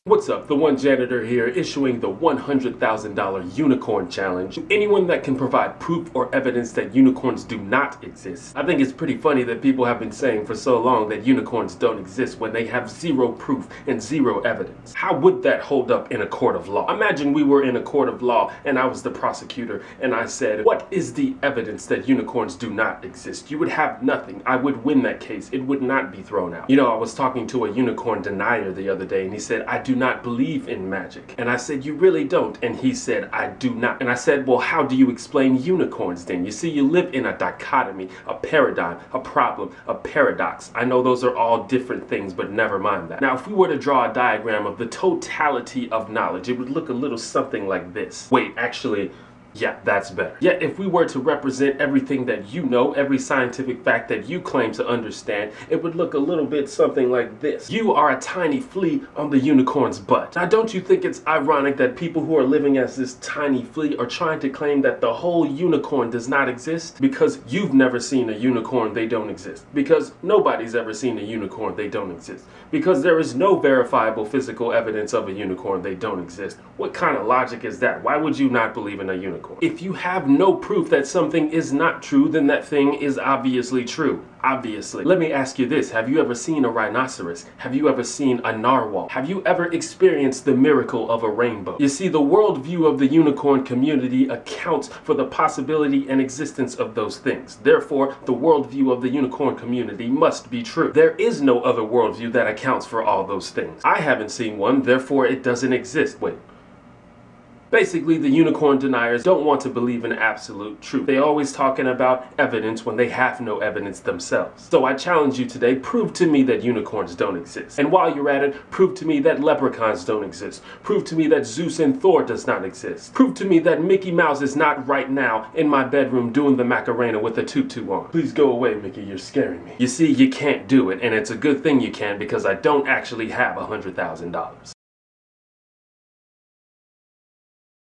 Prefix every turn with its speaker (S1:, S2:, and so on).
S1: What's up? The One Janitor here, issuing the $100,000 Unicorn Challenge to anyone that can provide proof or evidence that unicorns do not exist. I think it's pretty funny that people have been saying for so long that unicorns don't exist when they have zero proof and zero evidence. How would that hold up in a court of law? Imagine we were in a court of law and I was the prosecutor and I said, what is the evidence that unicorns do not exist? You would have nothing. I would win that case. It would not be thrown out. You know, I was talking to a unicorn denier the other day and he said, I do not believe in magic. And I said, you really don't? And he said, I do not. And I said, well, how do you explain unicorns then? You see, you live in a dichotomy, a paradigm, a problem, a paradox. I know those are all different things, but never mind that. Now, if we were to draw a diagram of the totality of knowledge, it would look a little something like this. Wait, actually, yeah, that's better. Yet, if we were to represent everything that you know, every scientific fact that you claim to understand, it would look a little bit something like this. You are a tiny flea on the unicorn's butt. Now, don't you think it's ironic that people who are living as this tiny flea are trying to claim that the whole unicorn does not exist? Because you've never seen a unicorn, they don't exist. Because nobody's ever seen a unicorn, they don't exist. Because there is no verifiable physical evidence of a unicorn, they don't exist. What kind of logic is that? Why would you not believe in a unicorn? If you have no proof that something is not true, then that thing is obviously true. Obviously. Let me ask you this. Have you ever seen a rhinoceros? Have you ever seen a narwhal? Have you ever experienced the miracle of a rainbow? You see, the worldview of the unicorn community accounts for the possibility and existence of those things. Therefore, the worldview of the unicorn community must be true. There is no other worldview that accounts for all those things. I haven't seen one, therefore it doesn't exist. Wait. Basically, the unicorn deniers don't want to believe in absolute truth. They're always talking about evidence when they have no evidence themselves. So I challenge you today, prove to me that unicorns don't exist. And while you're at it, prove to me that leprechauns don't exist. Prove to me that Zeus and Thor does not exist. Prove to me that Mickey Mouse is not right now in my bedroom doing the Macarena with a tutu on. Please go away, Mickey, you're scaring me. You see, you can't do it, and it's a good thing you can because I don't actually have $100,000.